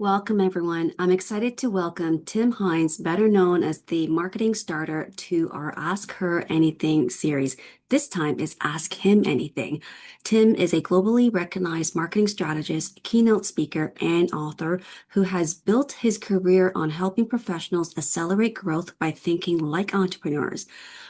Welcome, everyone. I'm excited to welcome Tim Hines, better known as the marketing starter, to our Ask Her Anything series. This time is Ask Him Anything. Tim is a globally recognized marketing strategist, keynote speaker, and author who has built his career on helping professionals accelerate growth by thinking like entrepreneurs.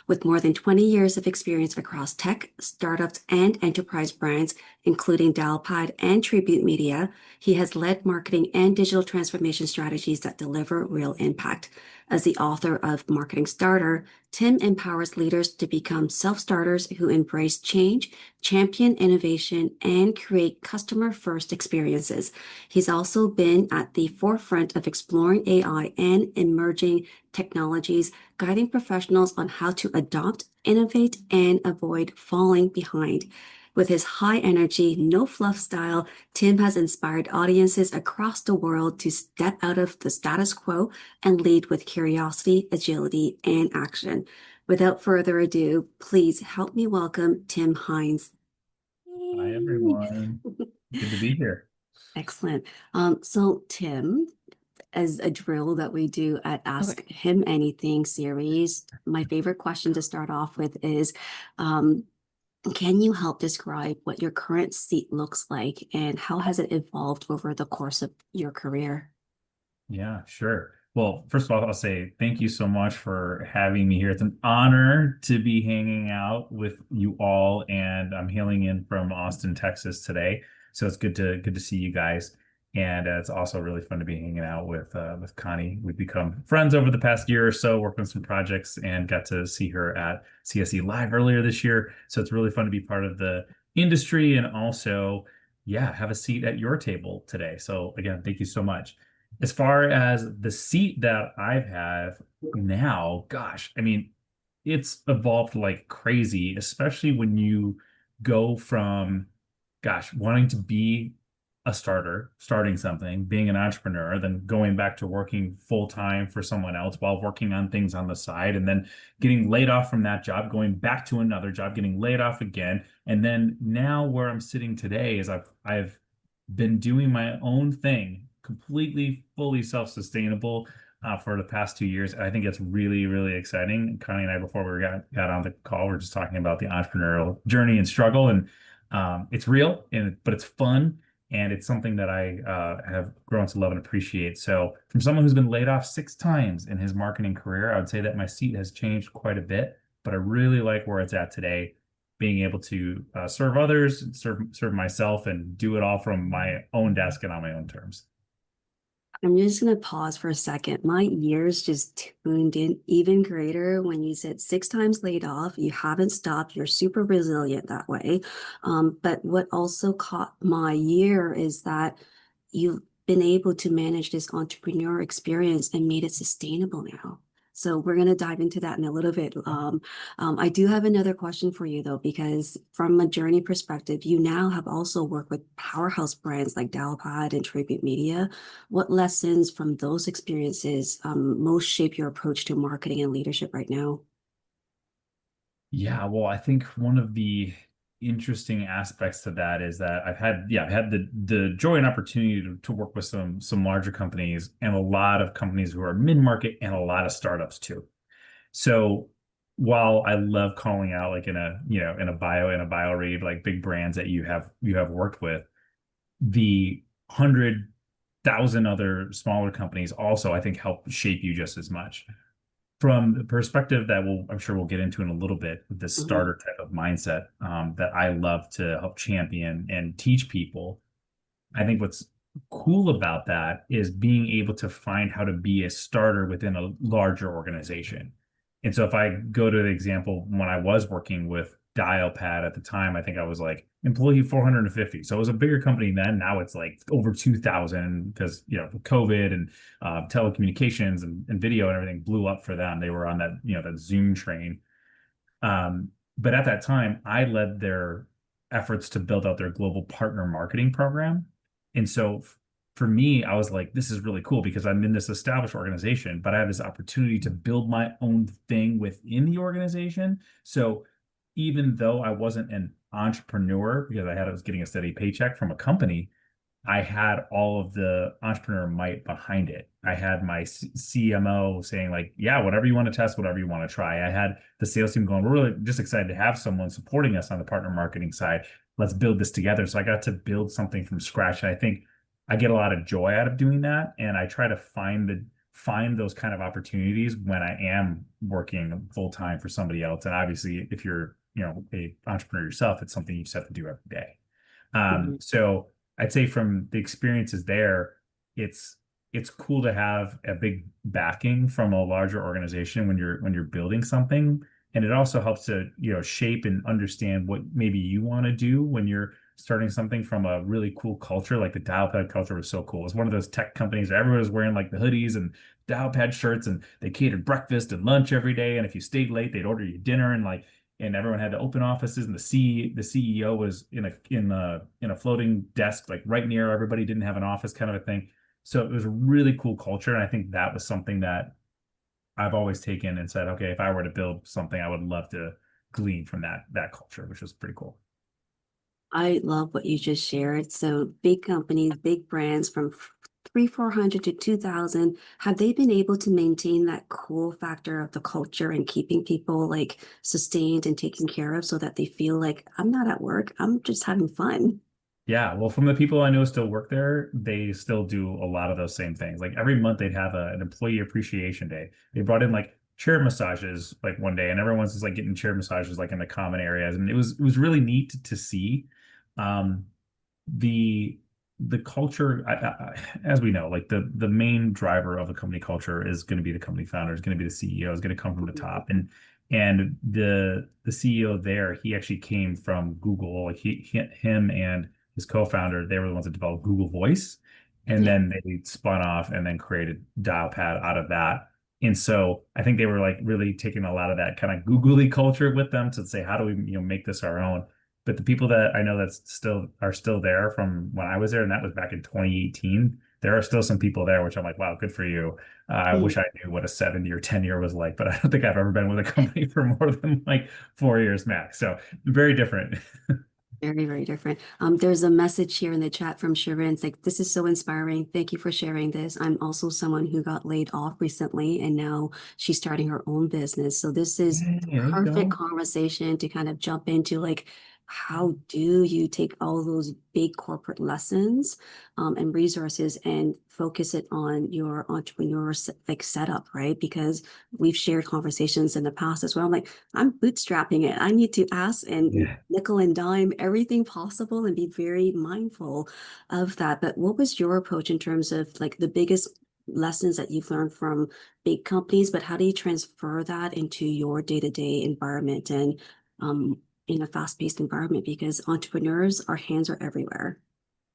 With more than 20 years of experience across tech, startups, and enterprise brands, including Dialpad and Tribune Media, he has led marketing and digital transformation strategies that deliver real impact. As the author of Marketing Starter, Tim empowers leaders to become self-starters who embrace change, champion innovation, and create customer-first experiences. He's also been at the forefront of exploring AI and emerging technologies, guiding professionals on how to adopt, innovate, and avoid falling behind. With his high energy, no fluff style, Tim has inspired audiences across the world to step out of the status quo and lead with curiosity, agility, and action. Without further ado, please help me welcome Tim Hines. Hi, Yay. everyone. Good to be here. Excellent. So Tim, as a drill that we do at Ask Him Anything series, my favorite question to start off with is, can you help describe what your current seat looks like and how has it evolved over the course of your career? Yeah, sure. Well, first of all, I'll say thank you so much for having me here. It's an honor to be hanging out with you all, and I'm hailing in from Austin, Texas today. So it's good to see you guys. And it's also really fun to be hanging out with Connie. We've become friends over the past year or so, worked on some projects, and got to see her at CSE Live earlier this year. So it's really fun to be part of the industry and also, yeah, have a seat at your table today. So again, thank you so much. As far as the seat that I have now, gosh, I mean, it's evolved like crazy, especially when you go from, gosh, wanting to be a starter, starting something, being an entrepreneur, then going back to working full time for someone else while working on things on the side, and then getting laid off from that job, going back to another job, getting laid off again. And then now where I'm sitting today is I've been doing my own thing, completely, fully self-sustainable for the past 2 years. And I think it's really, really exciting. Connie and I, before we got on the call, we are just talking about the entrepreneurial journey and struggle. And it's real, but it's fun. And it's something that I have grown to love and appreciate. So from someone who's been laid off 6 times in his marketing career, I would say that my seat has changed quite a bit, but I really like where it's at today, being able to serve others, serve myself, and do it all from my own desk and on my own terms. I'm just going to pause for a second. My ears just tuned in even greater when you said 6 times laid off. You haven't stopped. You're super resilient that way. But what also caught my ear is that you've been able to manage this entrepreneur experience and made it sustainable now. So we're going to dive into that in a little bit. I do have another question for you, though, because from a journey perspective, you now have also worked with powerhouse brands like Dialpad and Tribute Media. What lessons from those experiences most shape your approach to marketing and leadership right now? Yeah, well, I think one of the interesting aspects to that is that I've had the joy and opportunity to work with some larger companies and a lot of companies who are mid-market and a lot of startups too. So while I love calling out like in a bio read like big brands that you have worked with, the 100,000 other smaller companies also I think help shape you just as much from the perspective that I'm sure we'll get into in a little bit, this Mhm. starter type of mindset that I love to help champion and teach people. I think what's cool about that is being able to find how to be a starter within a larger organization. And so if I go to the example when I was working with Dialpad at the time, I think I was like employee 450. So it was a bigger company then. Now it's like over 2,000 because, COVID and telecommunications and video and everything blew up for them. They were on that Zoom train. But at that time, I led their efforts to build out their global partner marketing program. And so for me, I was like, this is really cool because I'm in this established organization, but I have this opportunity to build my own thing within the organization. So even though I wasn't an entrepreneur because I was getting a steady paycheck from a company, I had all of the entrepreneur might behind it. I had my CMO saying like, yeah, whatever you want to test, whatever you want to try. I had the sales team going, we're really just excited to have someone supporting us on the partner marketing side. Let's build this together. So I got to build something from scratch. And I think I get a lot of joy out of doing that. And I try to find those kind of opportunities when I am working full time for somebody else. And obviously, if you're, a entrepreneur yourself, it's something you just have to do every day. Mhm. So I'd say from the experiences there, it's it's cool to have a big backing from a larger organization when you're building something. And it also helps to, shape and understand what maybe you want to do when you're starting something from a really cool culture. Like the Dialpad culture was so cool. It was one of those tech companies where everyone was wearing like the hoodies and Dialpad shirts, and they catered breakfast and lunch every day. And if you stayed late, they'd order you dinner, and everyone had to open offices, and the CEO was in a floating desk like right near everybody, didn't have an office kind of a thing. So it was a really cool culture, and I think that was something that I've always taken and said, okay, if I were to build something, I would love to glean from that culture, which was pretty cool. I love what you just shared. So big companies, big brands from three, 400 to 2000, have they been able to maintain that cool factor of the culture and keeping people like sustained and taken care of so that they feel like I'm not at work, I'm just having fun? Yeah, well, from the people I know still work there, they still do a lot of those same things. Like every month they'd have an employee appreciation day. They brought in like chair massages like one day, and everyone's just like getting chair massages like in the common areas, and it was really neat to see. Um, the the culture, as we know, like the main driver of a company culture is going to be the company founder, is going to be the CEO, is going to come from the Mhm. top, and the CEO there, he actually came from Google. Like him and his co-founder, they were the ones that developed Google Voice, and Yeah. then they spun off and then created Dialpad out of that. And so I think they were like really taking a lot of that kind of googly culture with them to say, how do we, make this our own? But the people that I know that still there from when I was there, and that was back in 2018. There are still some people there, which I'm like, wow, good for you. I Mm. wish I knew what a 7 year, 10 year was like, but I don't think I've ever been with a company for more than like 4 years max. So very different. Very, very different. There's a message here in the chat from Sharon. It's like, this is so inspiring. Thank you for sharing this. I'm also someone who got laid off recently, and now she's starting her own business. So this is Hey, the there you perfect go. conversation to kind of jump into like, how do you take all those big corporate lessons and resources and focus it on your entrepreneur like setup, right? Because we've shared conversations in the past as well. I'm like, I'm bootstrapping it. I need to ask and Yeah. nickel and dime everything possible and be very mindful of that. But what was your approach in terms of like the biggest lessons that you've learned from big companies, but how do you transfer that into your day-to-day environment and in a fast-paced environment? Because entrepreneurs, our hands are everywhere.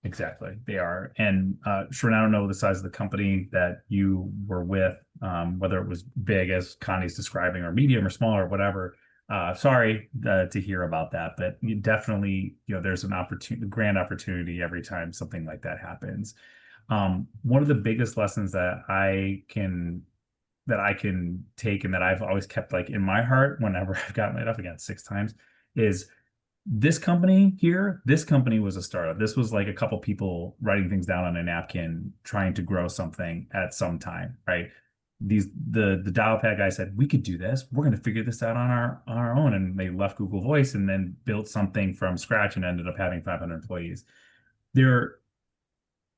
Exactly. They are. And Sharon, I don't know the size of the company that you were with, whether it was big as Connie's describing or medium or small or whatever. Sorry to hear about that, but you definitely, there's an opportunity, grand opportunity every time something like that happens. One of the biggest lessons that I can take and that I've always kept like in my heart whenever I've gotten laid off, again 6 times, is this company was a startup. This was like a couple people writing things down on a napkin, trying to grow something at some time, right? The Dialpad guy said, we could do this. We're going to figure this out on our own. And they left Google Voice and then built something from scratch and ended up having 500 employees. There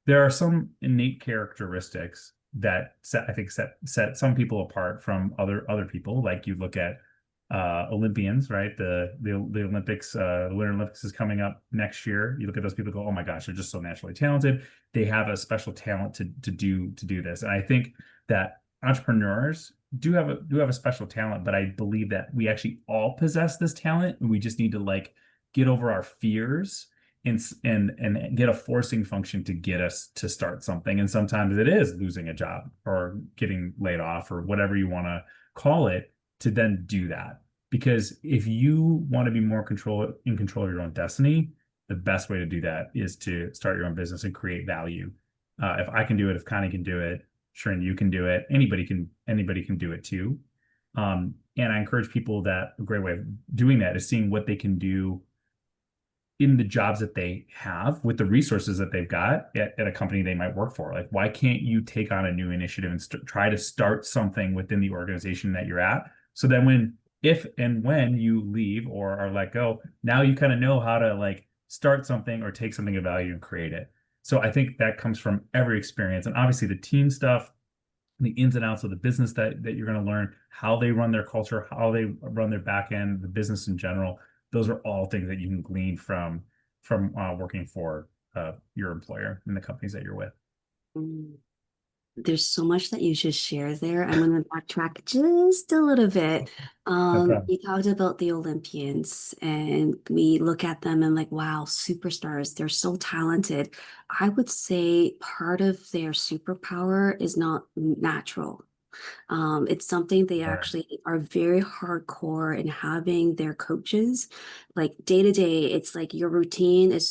there are some innate characteristics that I think set some people apart from other people. Like you look at Olympians, right? The Olympics, the Winter Olympics is coming up next year. You look at those people, go, oh my gosh, they're just so naturally talented. They have a special talent to do this. And I think that entrepreneurs do have a special talent, but I believe that we actually all possess this talent, and we just need to like get over our fears and get a forcing function to get us to start something. And sometimes it is losing a job or getting laid off or whatever you want to call it, to then do that. Because if you want to be more in control of your own destiny, the best way to do that is to start your own business and create value. If I can do it, if Connie can do it, sure, and you can do it. Anybody can do it too. And I encourage people that a great way of doing that is seeing what they can do in the jobs that they have with the resources that they've got at a company they might work for. Like, why can't you take on a new initiative and try to start something within the organization that you're at? So then if and when you leave or are let go, now you kind of know how to like start something or take something of value and create it. So I think that comes from every experience. And obviously the team stuff, the ins and outs of the business that you're going to learn, how they run their culture, how they run their back end, the business in general. Those are all things that you can glean from working for your employer and the companies that you're with. Mm. There's so much that you should share there. I'm going to backtrack just a little bit. No problem. You talked about the Olympians, and we look at them and like, wow, superstars, they're so talented. I would say part of their superpower is not natural. It's something they Sure. actually are very hardcore in having their coaches. Like day to day, it's like your routine is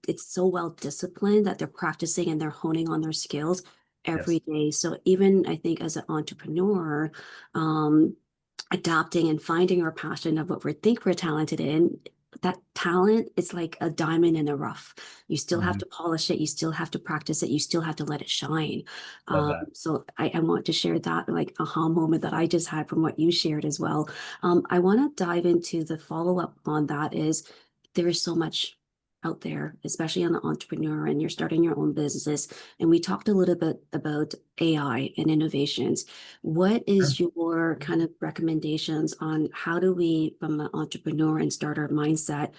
it's so well disciplined that they're practicing and they're honing on their skills every Yes. day. So even I think as an entrepreneur, um, adapting and finding our passion of what we think we're talented in, that talent is like a diamond in the rough. You still have Mhm. to polish it, you still have to practice it, you still have to let it shine. Love that. So I want to share that like aha moment that I just had from what you shared as well. I want to dive into the follow-up on that is there is so much out there, especially on the entrepreneur and you're starting your own business. And we talked a little bit about AI and innovations. What Sure. is your kind of recommendations on how do we, from an entrepreneur and starter mindset,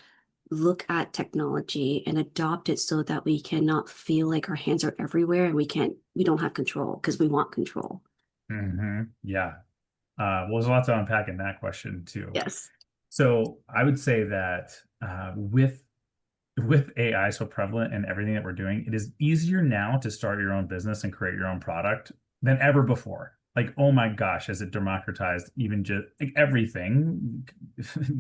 look at technology and adopt it so that we cannot feel like our hands are everywhere and we don't have control because we want control. Yeah. Well, there's a lot to unpack in that question too. Yes. So I would say that with AI so prevalent in everything that we're doing, it is easier now to start your own business and create your own product than ever before. Like, oh my gosh, has it democratized even just like everything,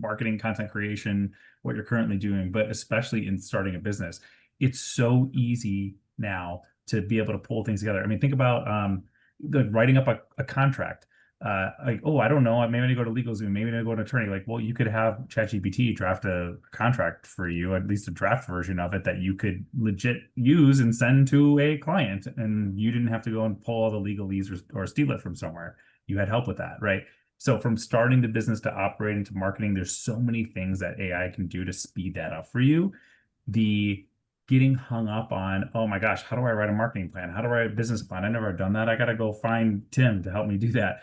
marketing, content creation, what you're currently doing, but especially in starting a business. It's so easy now to be able to pull things together. I mean, think about the writing up a contract like, oh, I don't know, maybe I need to go to LegalZoom, maybe I need to go to an attorney. Like, well, you could have ChatGPT draft a contract for you, at least a draft version of it that you could legit use and send to a client, and you didn't have to go and pull all the legalese or steal it from somewhere. You had help with that, right? So from starting the business to operating to marketing, there's so many things that AI can do to speed that up for you. The getting hung up on, oh my gosh, how do I write a marketing plan? How do I write a business plan? I never done that. I got to go find Tim to help me do that.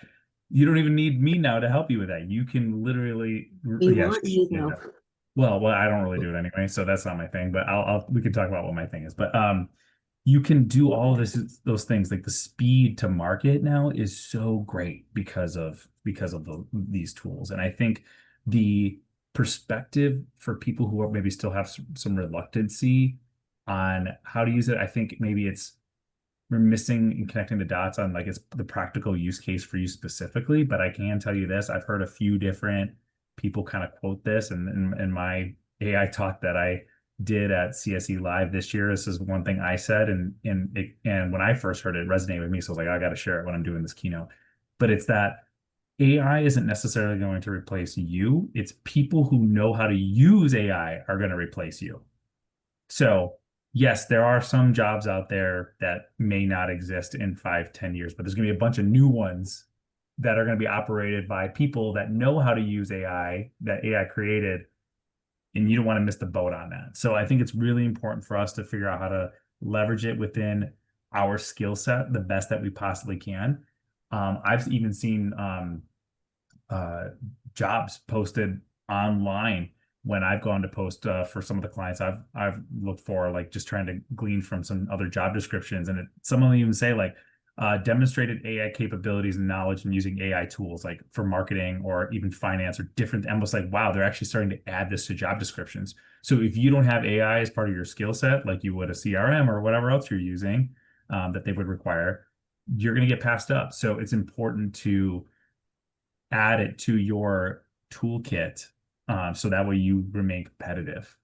You don't even need me now to help you with that. You can literally, We yeah, want you yeah. though. Well, I don't really do it anyway, so that's not my thing. But we can talk about what my thing is. But you can do all of those things. Like the speed to market now is so great because of these tools. And I think the perspective for people who maybe still have some reluctancy on how to use it, I think maybe we're missing in connecting the dots on like it's the practical use case for you specifically. But I can tell you this, I've heard a few different people kind of quote this and my AI talk that I did at CSE Live this year. This is one thing I said, and when I first heard it, it resonated with me. So I was like, I got to share it when I'm doing this keynote. But it's that AI isn't necessarily going to replace you. It's people who know how to use AI are going to replace you. So yes, there are some jobs out there that may not exist in 5, 10 years, but there's going to be a bunch of new ones that are going to be operated by people that know how to use AI, that AI created, and you don't want to miss the boat on that. So I think it's really important for us to figure out how to leverage it within our skill set the best that we possibly can. I've even seen uh, jobs posted online when I've gone to post for some of the clients I've looked for, like just trying to glean from some other job descriptions, and some of them even say like demonstrated AI capabilities and knowledge in using AI tools like for marketing or even finance or different. Almost like wow, they're actually starting to add this to job descriptions. So if you don't have AI as part of your skill set, like you would a CRM or whatever else you're using that they would require, you're going to get passed up. So it's important to add it to your toolkit so that way you remain competitive.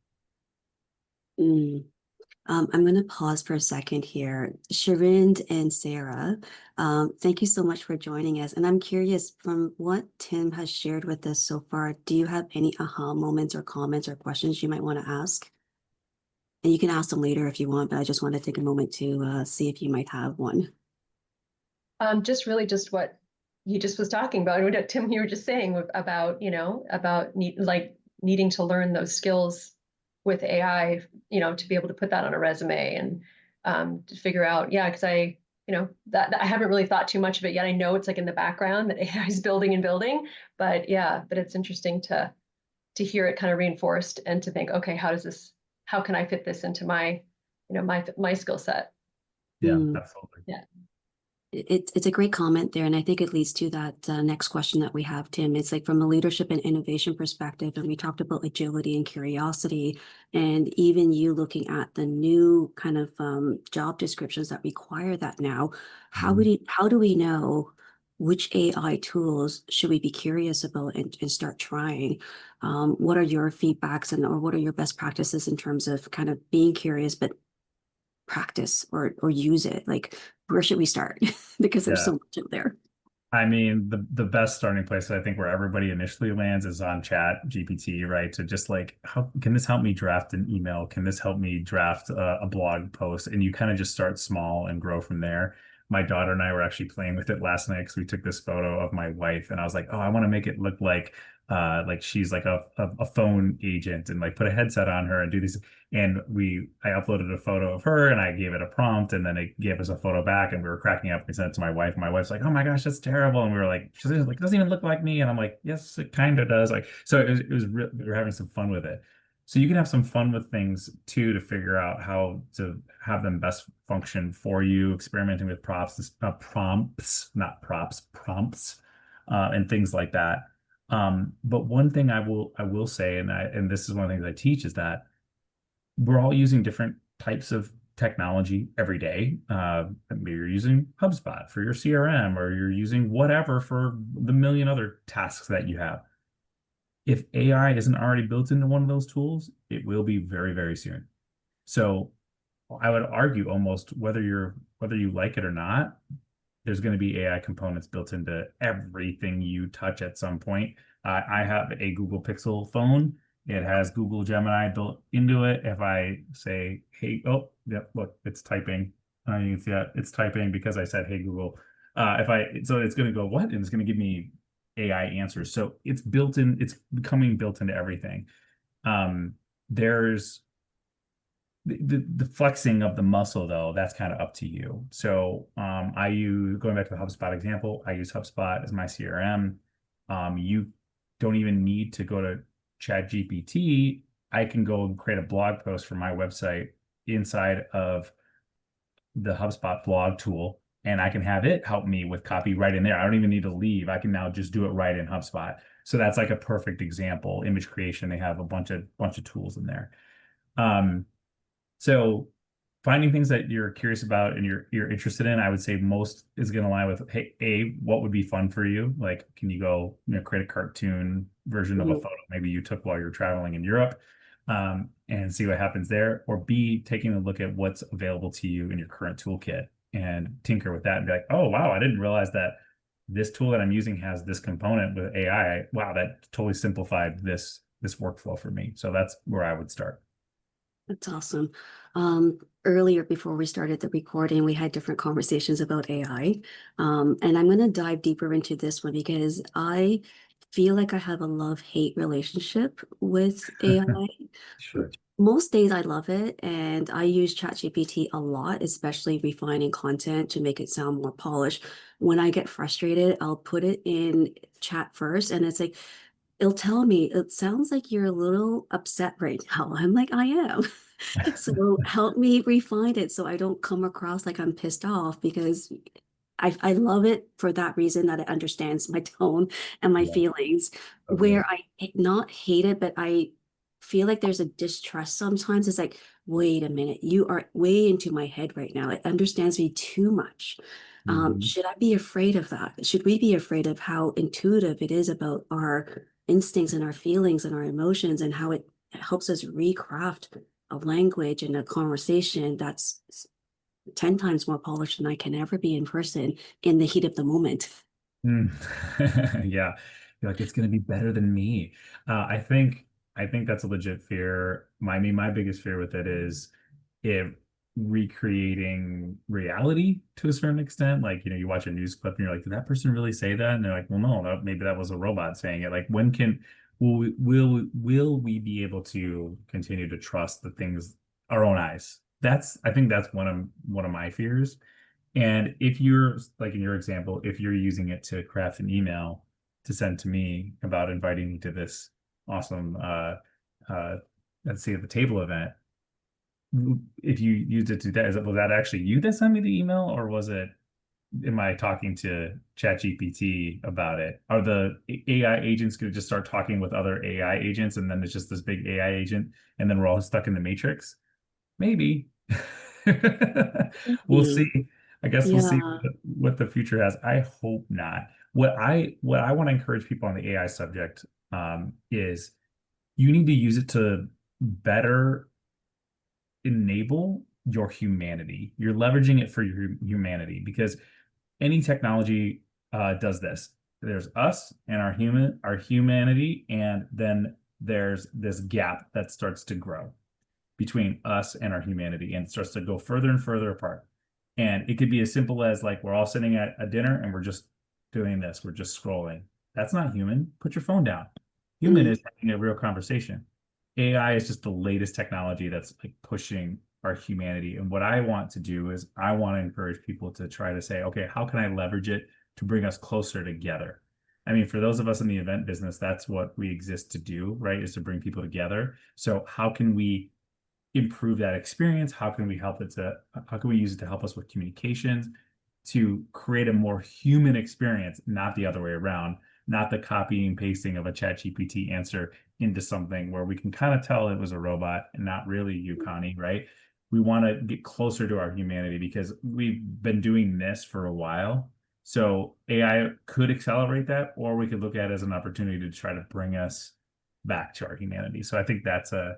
Mm. I'm going to pause for a second here. Sharind and Sarah, thank you so much for joining us. And I'm curious, from what Tim has shared with us so far, do you have any aha moments or comments or questions you might want to ask? And you can ask them later if you want, but I just want to take a moment to see if you might have one. Just really just what he just was talking about, and what Tim, you were just saying about, needing to learn those skills with AI, to be able to put that on a resume and to figure out, yeah, because that I haven't really thought too much of it yet. I know it's like in the background that AI is building and building, but yeah, but it's interesting to hear it kind of reinforced and to think, okay, how can I fit this into my, my skill set? Yeah, Mm. absolutely. Yeah. It's a great comment there. And I think it leads to that next question that we have, Tim. It's like from a leadership and innovation perspective, and we talked about agility and curiosity, and even you looking at the new kind of job descriptions that require that now. How do we know which AI tools should we be curious about and start trying? What are your feedbacks or what are your best practices in terms of kind of being curious, but practice or use it? Like, where should we start? Because there's Yeah. so much out there. I mean, the best starting place I think where everybody initially lands is on Chat GPT, right? To just like, how can this help me draft an email? Can this help me draft a blog post? And you kind of just start small and grow from there. My daughter and I were actually playing with it last night because we took this photo of my wife, and I was like, oh, I want to make it look like she's like a phone agent, and like put a headset on her and do these. And I uploaded a photo of her and I gave it a prompt, and then it gave us a photo back, and we were cracking up. We sent it to my wife. My wife's like, "Oh my gosh, that's terrible." And we were like, "She's like, it doesn't even look like me." And I'm like, "Yes, it kind of does." Like, so we were having some fun with it. So you can have some fun with things too to figure out how to have them best function for you, experimenting with prompts, not props, prompts, and things like that. But one thing I will say, and this is one of the things I teach, is that we're all using different types of technology every day. Maybe you're using HubSpot for your CRM, or you're using whatever for the million other tasks that you have. If AI isn't already built into one of those tools, it will be very, very soon. So I would argue almost whether you like it or not, there's going to be AI components built into everything you touch at some point. I have a Google Pixel phone. It has Google Gemini built into it. If I say, hey, oh, yep, look, it's typing. You can see that it's typing because I said, hey, Google. So it's going to go, what? And it's going to give me AI answers. So it's built in, it's becoming built into everything. There's the flexing of the muscle, though, that's kind of up to you. So I use, going back to the HubSpot example, I use HubSpot as my CRM. You don't even need to go to Chat GPT. I can go and create a blog post for my website inside of the HubSpot blog tool, and I can have it help me with copy right in there. I don't even need to leave. I can now just do it right in HubSpot. So that's like a perfect example. Image creation, they have a bunch of tools in there. So finding things that you're curious about and you're interested in, I would say most is going to lie with, hey, what would be fun for you? Like, can you go, create a cartoon version of a photo maybe you took while you're traveling in Europe, and see what happens there? Or B, taking a look at what's available to you in your current toolkit and tinker with that and be like, oh, wow, I didn't realize that this tool that I'm using has this component with AI. Wow, that totally simplified this workflow for me. So that's where I would start. That's awesome. Earlier, before we started the recording, we had different conversations about AI. And I'm going to dive deeper into this one because I feel like I have a love-hate relationship with AI. Sure. Most days I love it, and I use ChatGPT a lot, especially refining content to make it sound more polished. When I get frustrated, I'll put it in chat first, and it's like, it'll tell me, it sounds like you're a little upset right now. I'm like, I am. So help me refine it so I don't come across like I'm pissed off, because I love it for that reason, that it understands my tone and my Yeah, feelings. totally. Where I not hate it, but I feel like there's a distrust sometimes. It's like, wait a minute, you are way into my head right now. It understands me too much. Mhm. Should I be afraid of that? Should we be afraid of how intuitive it is about our instincts and our feelings and our emotions, and how it helps us recraft a language and a conversation that's 10 times more polished than I can ever be in person in the heat of the moment. Mm. Yeah. You're like, it's gonna be better than me. I think that's a legit fear. My biggest fear with it is it recreating reality to a certain extent. Like, you watch a news clip and you're like, did that person really say that? And they're like, well, no, maybe that was a robot saying it. Like, when can will we be able to continue to trust the things, our own eyes? I think that's one of my fears. And if you're like in your example, if you're using it to craft an email to send to me about inviting me to this awesome uh let's see, at the table event, if you used it to that, was that actually you that sent me the email, or am I talking to ChatGPT about it? Are the AI agents going to just start talking with other AI agents, and then it's just this big AI agent, and then we're all stuck in the matrix? Maybe. We'll Hmm. see. I guess we'll see Yeah. what the future has. I hope not. What I want to encourage people on the AI subject is you need to use it to better enable your humanity. You're leveraging it for your humanity, because any technology does this. There's us and our humanity, and then there's this gap that starts to grow between us and our humanity, and it starts to go further and further apart. And it could be as simple as like we're all sitting at a dinner and we're just doing this, we're just scrolling. That's not human. Put your phone down. Human Mm. is having a real conversation. AI is just the latest technology that's like pushing our humanity. And what I want to do is I want to encourage people to try to say, okay, how can I leverage it to bring us closer together? I mean, for those of us in the event business, that's what we exist to do, right? Is to bring people together. So how can we improve that experience? How can we use it to help us with communications, to create a more human experience, not the other way around, not the copying and pasting of a chat GPT answer into something where we can kind of tell it was a robot and not really you, Connie, right? We want to get closer to our humanity because we've been doing this for a while. So AI could accelerate that, or we could look at it as an opportunity to try to bring us back to our humanity. So I think that's an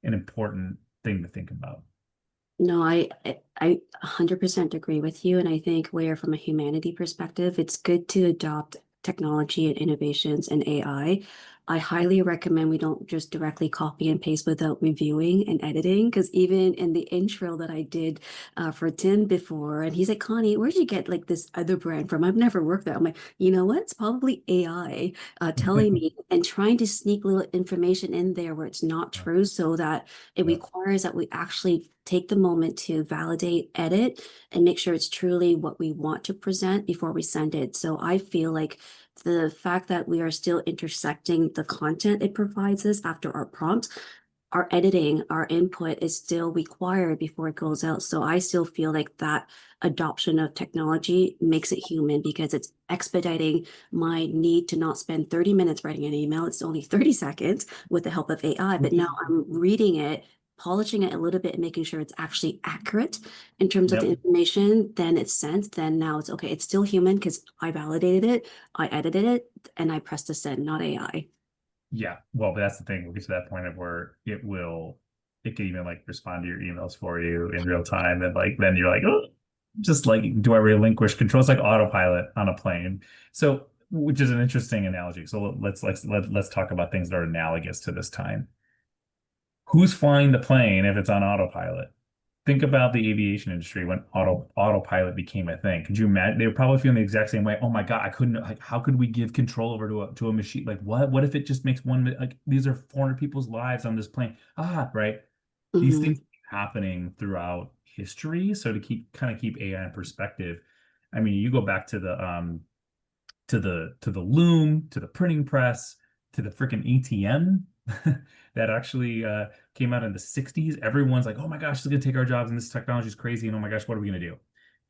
important thing to think about. No, I 100% agree with you. And I think where from a humanity perspective, it's good to adopt technology and innovations and AI. I highly recommend we don't just directly copy and paste without reviewing and editing. Because even in the intro that I did for Tim before, and he's like, Connie, where'd you get like this other brand from? I've never worked there. I'm like, you know what? It's probably AI telling me and trying to sneak little information in there where it's not true so that it Yeah. requires that we actually take the moment to validate, edit, and make sure it's truly what we want to present before we send it. So I feel like the fact that we are still intersecting the content it provides us after our prompts, our editing, our input is still required before it goes out. So I still feel like that adoption of technology makes it human because it's expediting my need to not spend 30 minutes writing an email. It's only 30 seconds with the help of AI, but now I'm reading it, polishing it a little bit and making sure it's actually accurate in terms of the Yep. information. Then it's sent. Then now it's okay. It's still human because I validated it, I edited it, and I pressed the send, not AI. Yeah. Well, but that's the thing. We'll get to that point of where it can even like respond to your emails for you in real time. And like, then you're like, oh, just like, do I relinquish control? It's like autopilot on a plane. So, which is an interesting analogy. So let's talk about things that are analogous to this time. Who's flying the plane if it's on autopilot? Think about the aviation industry when autopilot became a thing. Could you imagine? They were probably feeling the exact same way. Oh my God, I couldn't, like, how could we give control over to a machine? Like, what if it just makes like, these are 400 people's lives on this plane. Right? These Mhm. things keep happening throughout history. So to keep AI in perspective, I mean, you go back to the loom, to the printing press, to the freaking ATM that actually came out in the 60s. Everyone's like, oh my gosh, it's gonna take our jobs and this technology is crazy. And oh my gosh, what are we gonna do?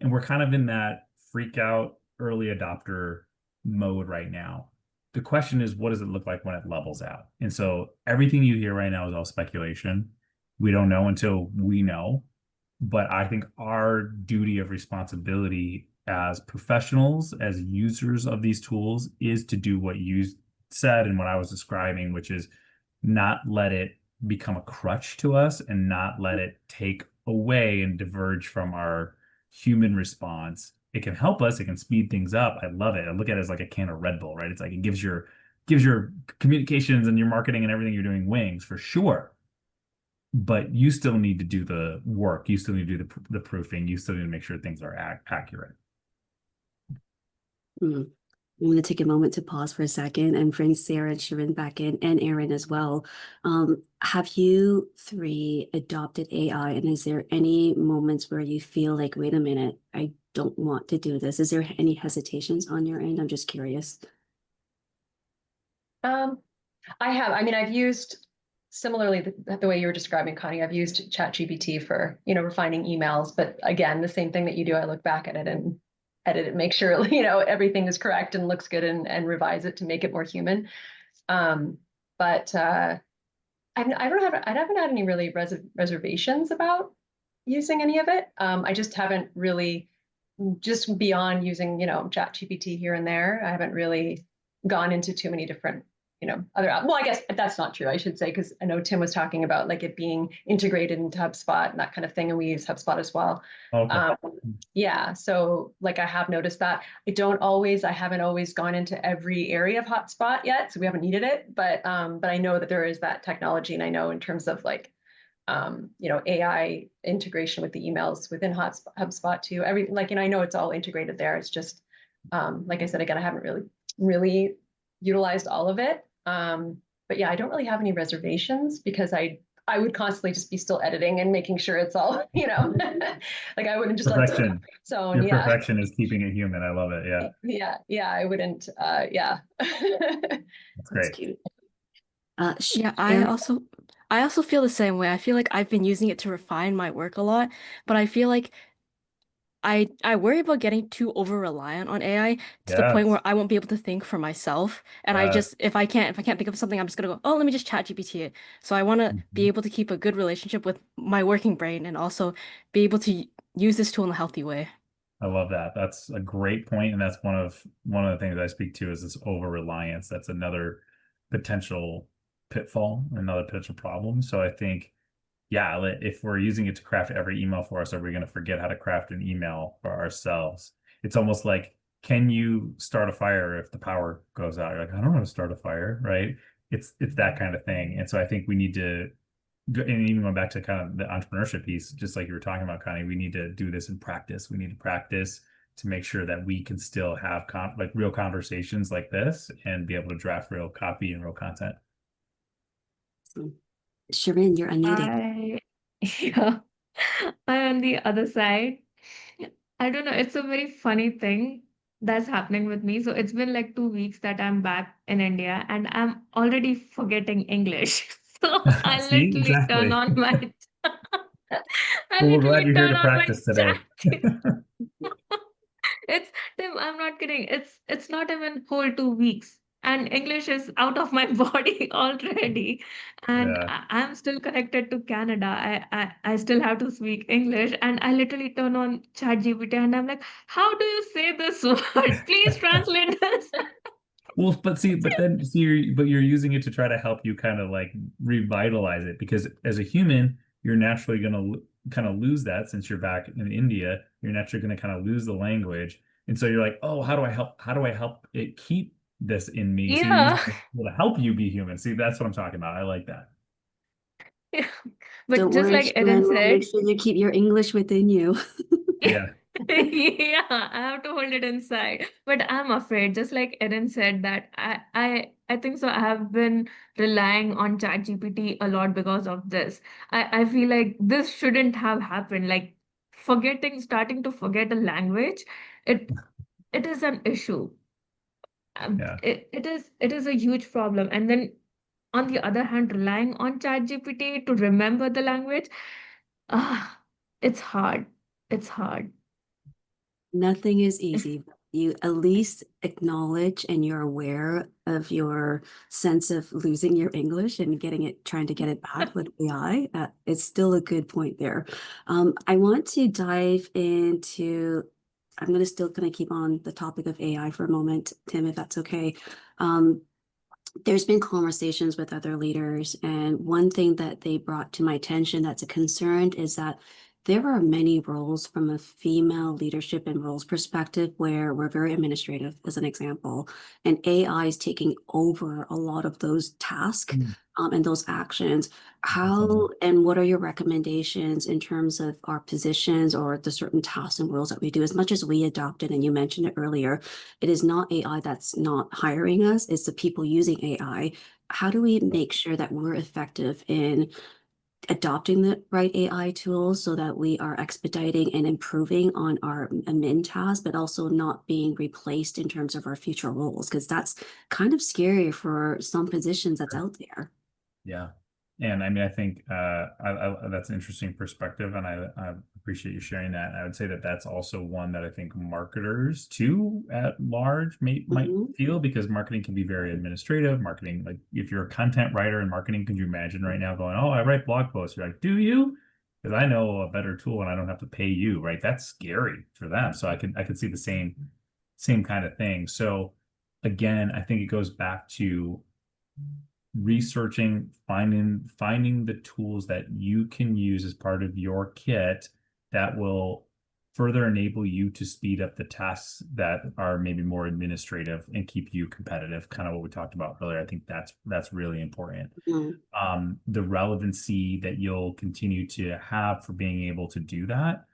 And we're kind of in that freak out early adopter mode right now. The question is, what does it look like when it levels out? And so everything you hear right now is all speculation. We don't know until we know. But I think our duty of responsibility as professionals, as users of these tools, is to do what you said and what I was describing, which is not let it become a crutch to us and not let it take away and diverge from our human response. It can help us, it can speed things up. I love it. I look at it as like a can of Red Bull, right? It's like it gives your communications and your marketing and everything you're doing wings for sure. But you still need to do the work. You still need to do the proofing. You still need to make sure things are accurate. Mm. I'm going to take a moment to pause for a second and bring Sarah and Sharon back in, and Aaron as well. Have you three adopted AI, and is there any moments where you feel like, wait a minute, I don't want to do this? Is there any hesitations on your end? I'm just curious. I have. I mean, I've used similarly the way you were describing, Connie. I've used ChatGPT for, refining emails. But again, the same thing that you do, I look back at it and edit it, make sure, everything is correct and looks good, and revise it to make it more human. But I haven't had any really reservations about using any of it. I just haven't really, just beyond using, ChatGPT here and there, I haven't really gone into too many different, other, well, I guess that's not true, I should say, because I know Tim was talking about like it being integrated into HubSpot and that kind of thing, and we use HubSpot as well. Okay. Yeah, so like I have noticed that. I haven't always gone into every area of HubSpot yet, so we haven't needed it, but I know that there is that technology, and I know in terms of like AI integration with the emails within HubSpot too. I know it's all integrated there. It's just, like I said, again, I haven't really utilized all of it. But yeah, I don't really have any reservations because I would constantly just be still editing and making sure it's all, like I wouldn't just Perfection. So Your yeah. perfection is keeping it human. I love it. Yeah. Yeah, I wouldn't, yeah. That's great. Cute. Yeah, Aaron? I also feel the same way. I feel like I've been using it to refine my work a lot, but I feel like I worry about getting too over reliant on AI to the point Yes. where I won't be able to think for myself. And I Yes. just if I can't think of something, I'm just gonna go, oh, let me just chat GPT it. So I want to be Mhm. able to keep a good relationship with my working brain and also be able to use this tool in a healthy way. I love that. That's a great point, and that's one of the things I speak to is this over reliance. That's another potential pitfall, another potential problem. So I think, yeah, if we're using it to craft every email for us, are we going to forget how to craft an email for ourselves? It's almost like, can you start a fire if the power goes out? You're like, I don't know how to start a fire, right? It's that kind of thing. And so I think we need to, and even going back to kind of the entrepreneurship piece, just like you were talking about, Connie, we need to do this in practice. We need to practice to make sure that we can still have like real conversations like this and be able to draft real copy and real content. Sharon, you're unmuted. Yeah, I'm on the other side. I don't know, it's a very funny thing that's happening with me. So it's been like 2 weeks that I'm back in India and I'm already forgetting English. So I See, literally turn exactly. on my I Well, we're glad literally you're here turn to on my practice today. chat. It's Tim, I'm not kidding. It's not even whole 2 weeks. And English is out of my body already. And Yeah. I'm still connected to Canada. I still have to speak English. And I literally turn on ChatGPT and I'm like, how do you say this word? Please translate this. Well, but you're using it to try to help you kind of like revitalize it because as a human, you're naturally going to kind of lose that since you're back in India. You're naturally going to kind of lose the language. And so you're like, oh, how do I help? How do I help it keep this in me? So you're using Yeah. it to help you be human. See, that's what I'm talking about. I like that. Yeah. But Don't just worry, like Erin Sharon, we'll make said, sure you keep your English within you. Yeah. yeah, I have to hold it inside. But I'm afraid, just like Erin said, that I think so. I have been relying on ChatGPT a lot because of this. I feel like this shouldn't have happened. Like starting to forget a language, it it is an issue. Yeah. It is a huge problem. And then on the other hand, relying on ChatGPT to remember the language, ah, it's hard. It's hard. Nothing is easy. You at least acknowledge and you're aware of your sense of losing your English and trying to get it back with AI. It's still a good point there. I want to dive into, I'm going to still kind of keep on the topic of AI for a moment, Tim, if that's okay. Um, there's been conversations with other leaders, and one thing that they brought to my attention that's a concern is that there are many roles from a female leadership and roles perspective where we're very administrative, as an example, and AI is taking over a lot of those tasks and those actions. How and what are your recommendations in terms of our positions or the certain tasks and roles that we do? As much as we adopted, and you mentioned it earlier, it is not AI that's not hiring us, it's the people using AI. How do we make sure that we're effective in adopting the right AI tools so that we are expediting and improving on our admin tasks, but also not being replaced in terms of our future roles? Because that's kind of scary for some positions that's out there. Yeah. And I mean, I think that's an interesting perspective, and I appreciate you sharing that. I would say that that's also one that I think marketers too at large might feel, because marketing can be very administrative. Marketing, like if you're a content writer in marketing, could you imagine right now going, "Oh, I write blog posts." You're like, "Do you?" Because I know a better tool and I don't have to pay you, right? That's scary for them. So I could see the same kind of thing. So again, I think it goes back to researching, finding the tools that you can use as part of your kit that will further enable you to speed up the tasks that are maybe more administrative and keep you competitive, kind of what we talked about earlier. I think that's really important. The relevancy that you'll continue to have for being able to do that,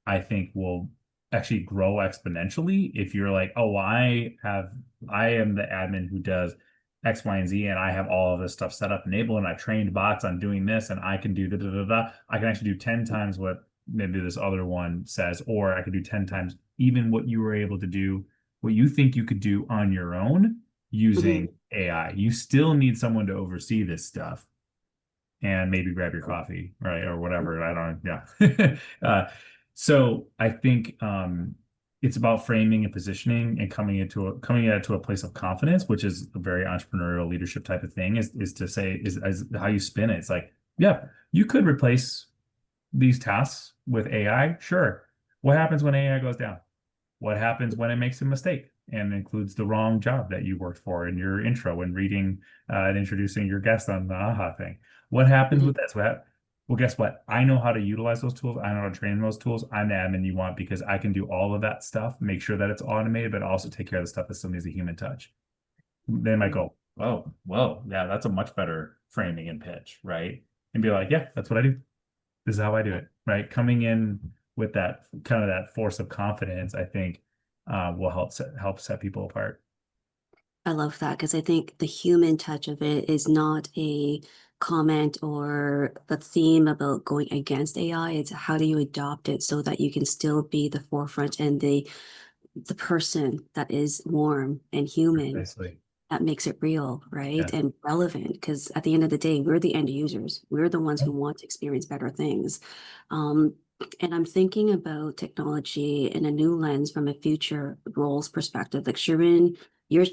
I think will actually grow exponentially if you're like, oh, I am the admin who does X, Y, and Z, and I have all of this stuff set up, enabled, and I trained bots on doing this, and I can do I can actually do 10 times what maybe this other one says, or I could do 10 times even what you were able to do, what you think you could do on your own using AI. You still need someone to oversee this stuff and maybe grab your coffee, right? Or whatever. I don't know. Yeah. So I think it's about framing and positioning and coming at it to a place of confidence, which is a very entrepreneurial leadership type of thing, is to say, is how you spin it. It's like, yeah, you could replace these tasks with AI. Sure. What happens when AI goes down? What happens when it makes a mistake and includes the wrong job that you worked for in your intro when reading and introducing your guest on the AHA thing? What happens with this? Well, guess what? I know how to utilize those tools. I know how to train those tools. I'm the admin you want because I can do all of that stuff, make sure that it's automated, but also take care of the stuff that still needs a human touch. They might go, oh, well, yeah, that's a much better framing and pitch, right? And be like, yeah, that's what I do. This is how I do it, right? Coming in with that kind of that force of confidence, I think will help set people apart. I love that, because I think the human touch of it is not a comment or a theme about going against AI. It's how do you adopt it so that you can still be the forefront and the person that is warm and human. Precisely. That makes it real, right? Yeah. And relevant, because at the end of the day, we're the end users. We're the ones who want to experience better things. And I'm thinking about technology in a new lens from a future roles perspective. Like Shirin, you're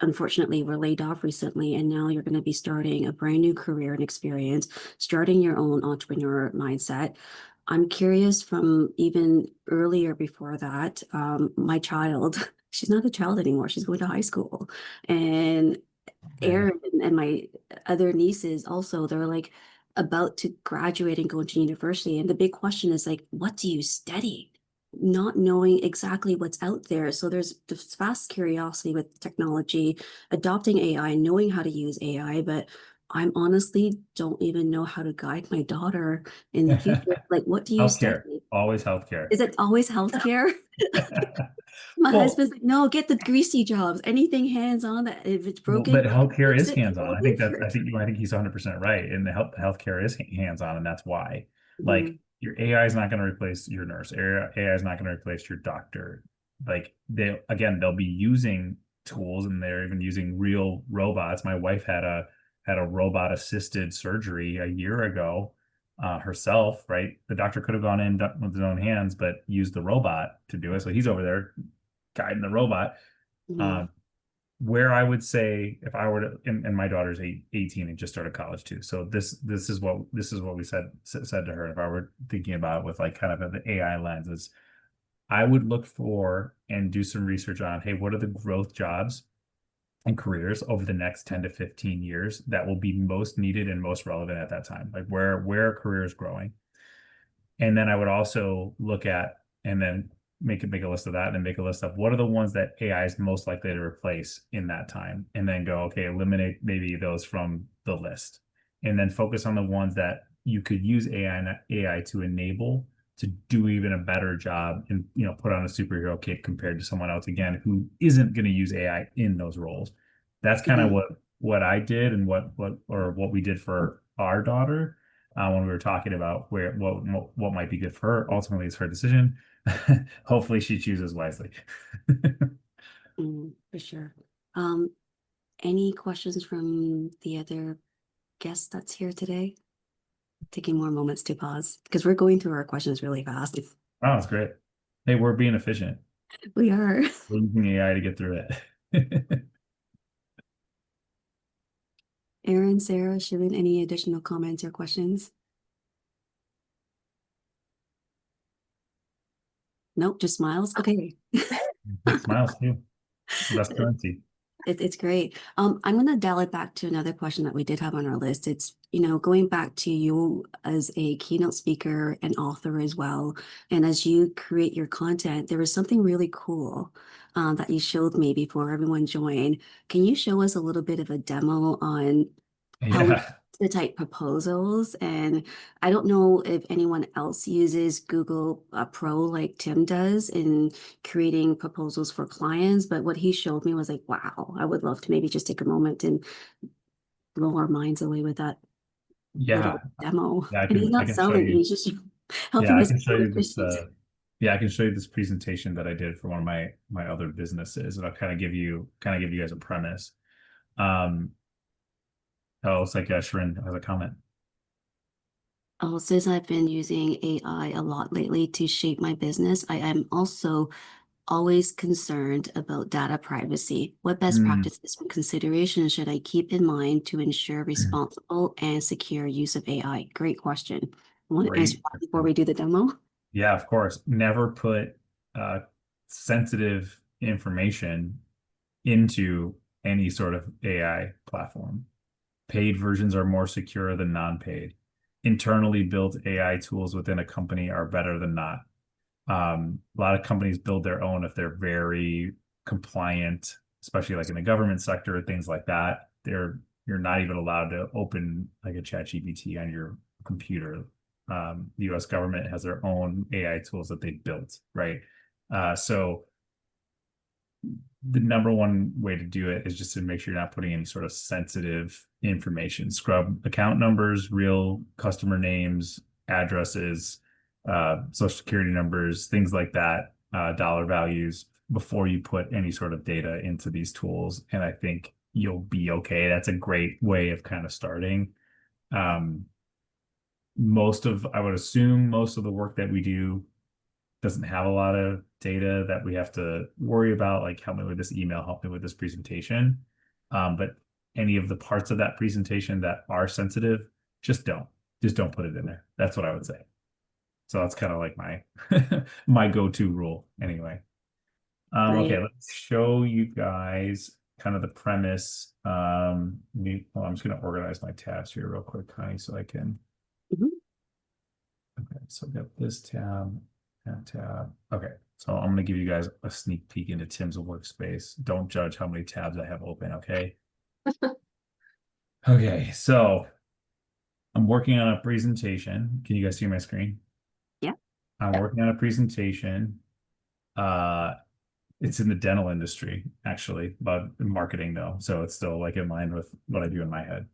unfortunately were laid off recently, and now you're going to be starting a brand new career and experience, starting your own entrepreneur mindset. I'm curious from even earlier before that, my child, she's not a child anymore. She's going to high school. And Aaron and my other nieces also, they're like about to graduate and go to university. And the big question is like, what do you study? Not knowing exactly what's out there. So there's this vast curiosity with technology, adopting AI, knowing how to use AI, but I'm honestly don't even know how to guide my daughter in the future. Like, what do you Healthcare, study? always healthcare. Is it always healthcare? My Well, husband's like, no, get the greasy jobs. Anything hands-on that if it's broken, but healthcare is fix it, hands-on. go I think for that it. I think he's 100% right. And the healthcare is hands-on, and that's why. Like Mhm. your AI is not going to replace your nurse. AI is not going to replace your doctor. Like they'll be using tools, and they're even using real robots. My wife had a robot assisted surgery a year ago herself, right? The doctor could have gone in with his own hands, but used the robot to do it. So he's over there guiding the robot. Mhm. Where I would say if I were to, and my daughter's 18 and just started college too. So this is what we said to her. If I were thinking about it with like kind of the AI lenses, I would look for and do some research on, hey, what are the growth jobs and careers over the next 10 to 15 years that will be most needed and most relevant at that time. Like where a career is growing. And then I would also look at and then make a list of that and make a list of what are the ones that AI is most likely to replace in that time. And then go, okay, eliminate maybe those from the list. And then focus on the ones that you could use AI to enable to do even a better job and put on a superhero cape compared to someone else again who isn't going to use AI in those roles. That's kind of what I did and what we did for our daughter when we were talking about what might be good for her. Ultimately, it's her decision. Hopefully, she chooses wisely. For sure. Any questions from the other guest that's here today? Taking more moments to pause because we're going through our questions really fast. Oh, that's great. Hey, we're being efficient. We are. We're using AI to get through it. Aaron, Sarah, Shirin, any additional comments or questions? Nope, just smiles. Okay. Smiles too. That's currency. It's great. I'm going to dial it back to another question that we did have on our list. It's, going back to you as a keynote speaker and author as well. And as you create your content, there was something really cool that you showed me before everyone joined. Can you show us a little bit of a demo on how to type proposals? And I don't know if anyone else uses Google Pro like Tim does in creating proposals for clients, but what he showed me was like, wow, I would love to maybe just take a moment and blow our minds away with that little demo. Yeah, And he's not selling, he's just helping us. I can show you this. I can show you this presentation that I did for one of my other businesses, and I'll kind of give you guys a premise. Oh, it's like Shirin has a comment. Oh, since I've been using AI a lot lately to shape my business, I am also always concerned about data privacy. What best practices and considerations should I keep in mind to ensure responsible and secure use of AI? Great question. Want to answer that before we do the demo? Yeah, of course. Never put sensitive information into any sort of AI platform. Paid versions are more secure than non-paid. Internally built AI tools within a company are better than not. A lot of companies build their own if they're very compliant, especially like in the government sector, things like that. You're not even allowed to open like a ChatGPT on your computer. The US government has their own AI tools that they built, right? So the number one way to do it is just to make sure you're not putting any sort of sensitive information. Scrub account numbers, real customer names, addresses, social security numbers, things like that, dollar values before you put any sort of data into these tools. And I think you'll be okay. That's a great way of kind of starting. I would assume most of the work that we do doesn't have a lot of data that we have to worry about, like help me with this email, help me with this presentation. But any of the parts of that presentation that are sensitive, just don't put it in there. That's what I would say. So that's kind of like my my go-to rule anyway. Okay, let's show you guys kind of the premise. I'm just going to organize my tabs here real quick, Connie, so I can. Okay, so I've got this tab, that tab. Okay, so I'm going to give you guys a sneak peek into Tim's workspace. Don't judge how many tabs I have open, okay? Okay, so I'm working on a presentation. Can you guys see my screen? Yeah. I'm working on a presentation. It's in the dental industry, actually, but marketing though. So it's still like in line with what I do in my head.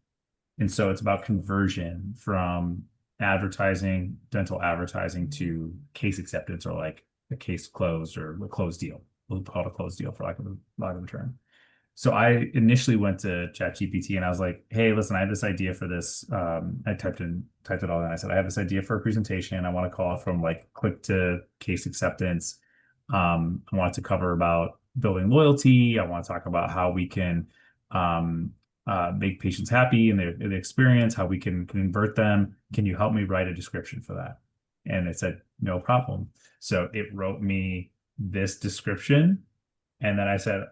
And so it's about conversion from advertising, dental advertising to case acceptance, or like a case closed or a closed deal. We'll call it a closed deal for lack of a term. So I initially went to ChatGPT and I was like, hey, listen, I have this idea for this. I typed it all in. I said, I have this idea for a presentation. I want to call it from like click to case acceptance. I want to cover about building loyalty. I want to talk about how we can make patients happy in the experience, how we can convert them. Can you help me write a description for that? And it said, no problem. So it wrote me this description. And then I said,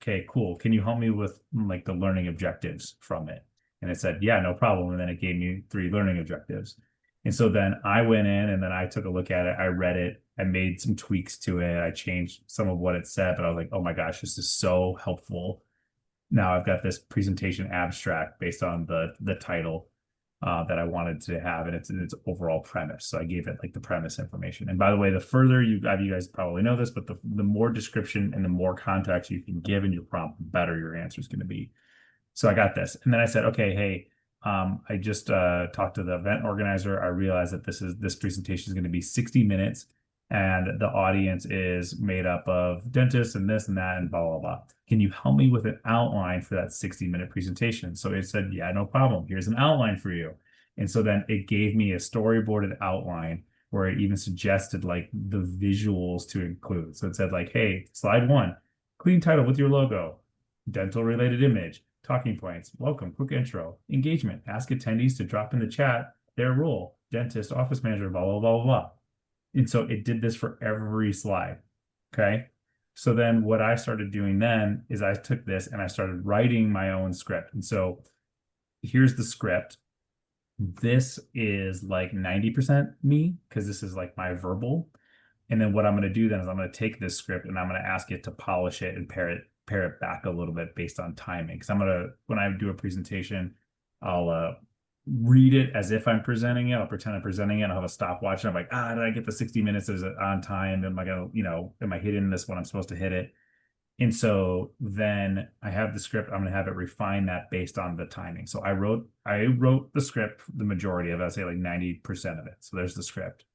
okay, cool. Can you help me with like the learning objectives from it? And it said, yeah, no problem. And then it gave me 3 learning objectives. And so then I went in and then I took a look at it. I read it. I made some tweaks to it. I changed some of what it said, but I was like, oh my gosh, this is so helpful. Now I've got this presentation abstract based on the title that I wanted to have and its overall premise. So I gave it like the premise information. And by the way, the further you guys probably know this, but the more description and the more context you can give in your prompt, the better your answer is going to be. So I got this. And then I said, okay, hey, I just talked to the event organizer. I realized that this presentation is going to be 60 minutes and the audience is made up of dentists and this and that and blah, blah, blah. Can you help me with an outline for that 60-minute presentation? So it said, yeah, no problem. Here's an outline for you. And so then it gave me a storyboarded outline where it even suggested like the visuals to include. So it said like, hey, slide 1, clean title with your logo, dental related image, talking points, welcome, quick intro, engagement, ask attendees to drop in the chat their role, dentist, office manager, blah, blah, blah, blah, blah. And so it did this for every slide. Okay. So then what I started doing then is I took this and I started writing my own script. And so here's the script. This is like 90% me because this is like my verbal. And then what I'm going to do then is I'm going to take this script and I'm going to ask it to polish it and pare it back a little bit based on timing. Because I'm going to, when I do a presentation, I'll read it as if I'm presenting it. I'll pretend I'm presenting it. I'll have a stopwatch. And I'm like, did I get the 60 minutes? Is it on time? Am I going to, am I hitting this when I'm supposed to hit it? And so then I have the script. I'm going to have it refine that based on the timing. So I wrote the script, the majority of it, I'd say like 90% of it. So there's the script.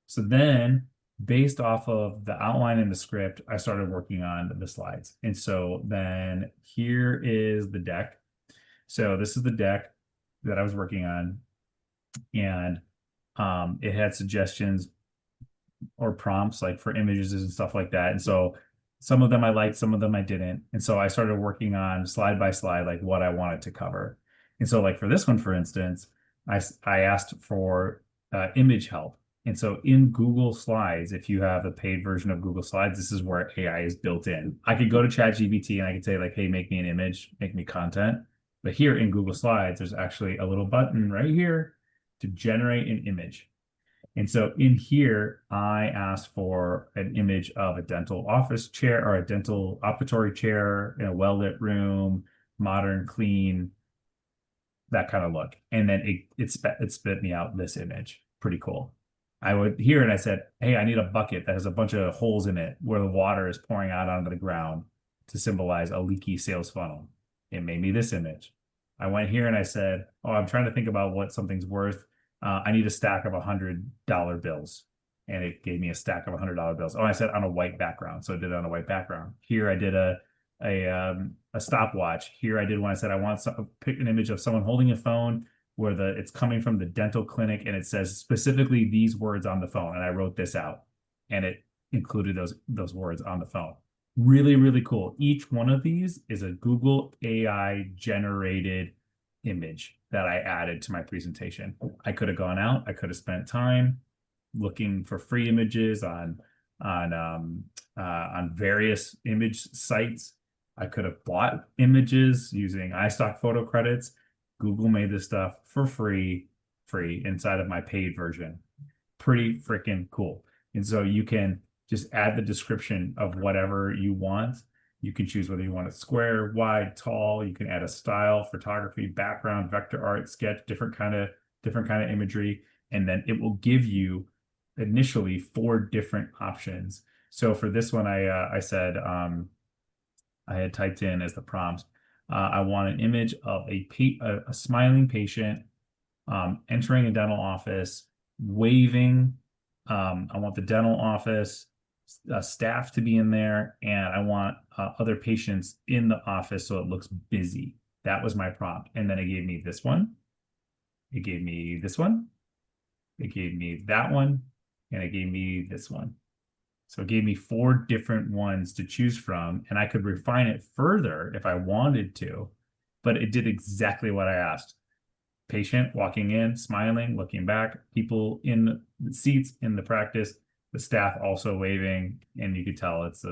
So then based off of the outline in the script, I started working on the slides. And so then here is the deck. So this is the deck that I was working on. And it had suggestions or prompts like for images and stuff like that. And so some of them I liked, some of them I didn't. And so I started working on slide by slide, like what I wanted to cover. And so like for this one, for instance, I asked for image help. And so in Google Slides, if you have a paid version of Google Slides, this is where AI is built in. I could go to ChatGPT and I could say like, hey, make me an image, make me content. But here in Google Slides, there's actually a little button right here to generate an image. And so in here, I asked for an image of a dental office chair or a dental operatory chair in a well-lit room, modern, clean, that kind of look. And then it spit me out this image. Pretty cool. I would hear it. I said, hey, I need a bucket that has a bunch of holes in it where the water is pouring out onto the ground to symbolize a leaky sales funnel. It made me this image. I went here and I said, oh, I'm trying to think about what something's worth. I need a stack of $100 bills. And it gave me a stack of $100 bills. Oh, I said on a white background. So I did it on a white background. Here I did a stopwatch. Here I did one. I said, I want pick an image of someone holding a phone where it's coming from the dental clinic and it says specifically these words on the phone. And I wrote this out and it included those words on the phone. Really, really cool. Each one of these is a Google AI generated image that I added to my presentation. I could have gone out. I could have spent time looking for free images on various image sites. I could have bought images using iStock photo credits. Google made this stuff for free inside of my paid version. Pretty freaking cool. And so you can just add the description of whatever you want. You can choose whether you want it square, wide, tall. You can add a style, photography, background, vector art, sketch, different kind of imagery. And then it will give you initially 4 different options. So for this one, I said, I had typed in as the prompt, I want an image of a smiling patient entering a dental office, waving. I want the dental office staff to be in there, and I want other patients in the office so it looks busy. That was my prompt. And then it gave me this one. It gave me this one. It gave me that one. And it gave me this one. So it gave me 4 different ones to choose from, and I could refine it further if I wanted to, but it did exactly what I asked. Patient walking in, smiling, looking back, people in the seats in the practice, the staff also waving, and you could tell it's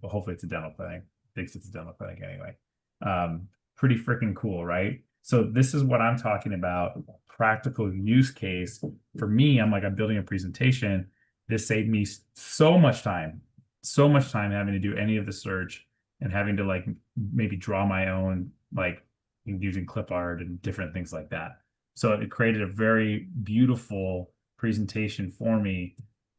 hopefully it's a dental clinic. thinks it's a demo clinic anyway. Pretty freaking cool, right? So this is what I'm talking about. Practical use case for me. I'm building a presentation. This saved me so much time having to do any of the search and having to maybe draw my own, using clip art and different things like that. So it created a very beautiful presentation for me,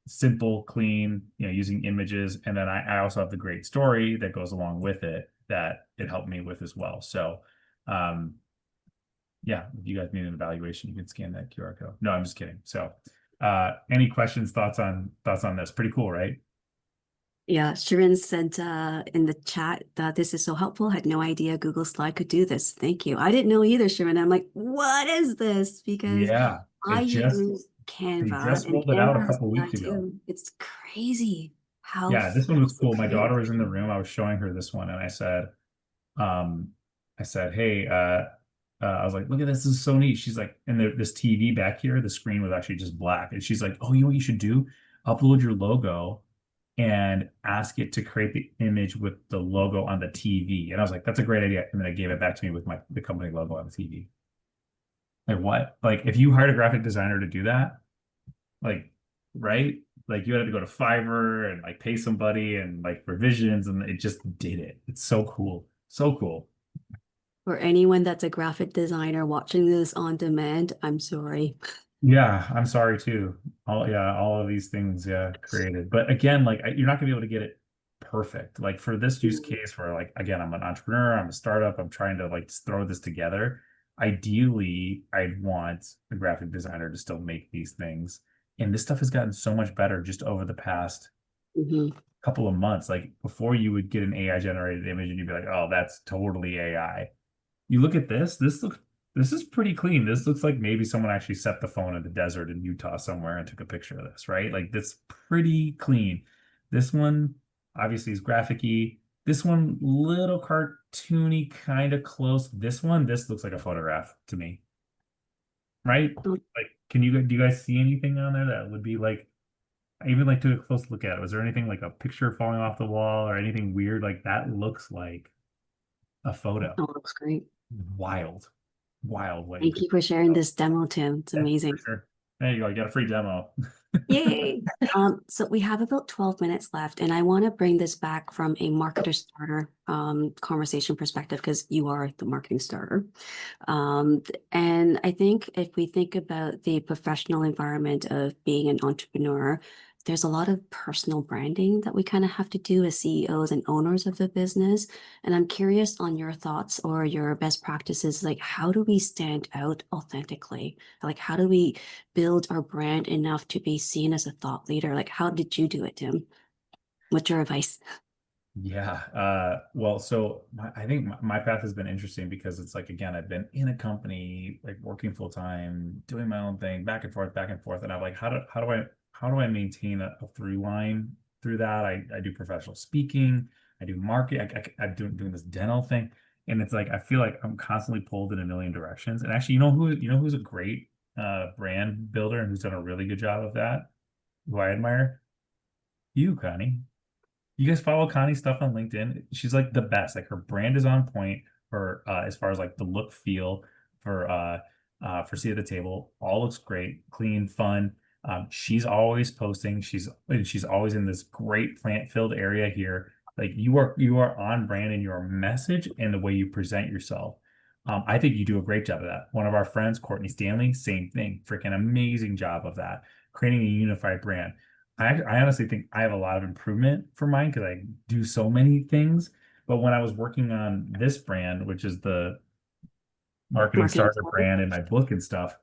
simple, clean, using images. And then I also have the great story that goes along with it that it helped me with as well. So, yeah, if you guys need an evaluation, you can scan that QR code. No, I'm just kidding. So, any questions, thoughts on this? Pretty cool, right? Yeah, Shirin said in the chat that this is so helpful. Had no idea Google Slide could do this. Thank you. I didn't know either, Shirin. I'm like, what is this? Because Yeah, I they use Canva and rolled it out a Canva has couple AI weeks ago. too. It's crazy how Yeah, this one was fast cool. it My daughter was creates. in the room. I was showing her this one, and I said, hey, I was like, look at this. This is so neat. She's like, and this TV back here, the screen was actually just black. And she's like, oh, you know what you should do? Upload your logo and ask it to create the image with the logo on the TV. And I was like, that's a great idea. And then it gave it back to me with the company logo on the TV. Like what? Like if you hired a graphic designer to do that, right? Like you had to go to Fiverr and pay somebody and revisions, and it just did it. It's so cool. So cool. For anyone that's a graphic designer watching this on demand, I'm sorry. Yeah, I'm sorry too. All of these things, created. But again, you're not gonna be able to get it perfect. Like for this use case where again, I'm an entrepreneur, I'm a startup, I'm trying to throw this together. Ideally, I'd want a graphic designer to still make these things. And this stuff has gotten so much better just over the past couple of months. Like before you would get an AI generated image and you'd be like, oh, that's totally AI. You look at this is pretty clean. This looks like maybe someone actually set the phone in the desert in Utah somewhere and took a picture of this, right? Like this pretty clean. This one obviously is graphic-y. This one, little cartoony, kind of close. This looks like a photograph to me, right? Do you guys see anything on there that would be I even took a close look at it. Was there anything like a picture falling off the wall or anything weird? That looks like a photo. Oh, it looks great. Wild way. Thank you for sharing this demo, Tim. It's amazing. Sure. There you go. You got a free demo. Yay! So we have about 12 minutes left, and I want to bring this back from a marketer starter conversation perspective because you are the marketing starter. And I think if we think about the professional environment of being an entrepreneur, there's a lot of personal branding that we kind of have to do as CEOs and owners of the business. And I'm curious on your thoughts or your best practices. How do we stand out authentically? How do we build our brand enough to be seen as a thought leader? How did you do it, Tim? What's your advice? Yeah. Well, so I think my path has been interesting because it's again, I've been in a company, working full time, doing my own thing, back and forth. And I'm like, how do I maintain a through line through that? I do professional speaking, I do marketing, I'm doing this dental thing. And it's I feel like I'm constantly pulled in a million directions. And actually, who's a great brand builder and who's done a really good job of that, who I admire? You, Connie. You guys follow Connie's stuff on LinkedIn? She's the best. Her brand is on point for as far as the look feel for seat at the table. All looks great, clean, fun. She's always posting. She's always in this great plant-filled area here. You are on brand in your message and the way you present yourself. I think you do a great job of that. One of our friends, Courtney Stanley, same thing. Freaking amazing job of that. Creating a unified brand. I honestly think I have a lot of improvement for mine because I do so many things. But when I was working on this brand, which is the marketing starter brand in my book and stuff,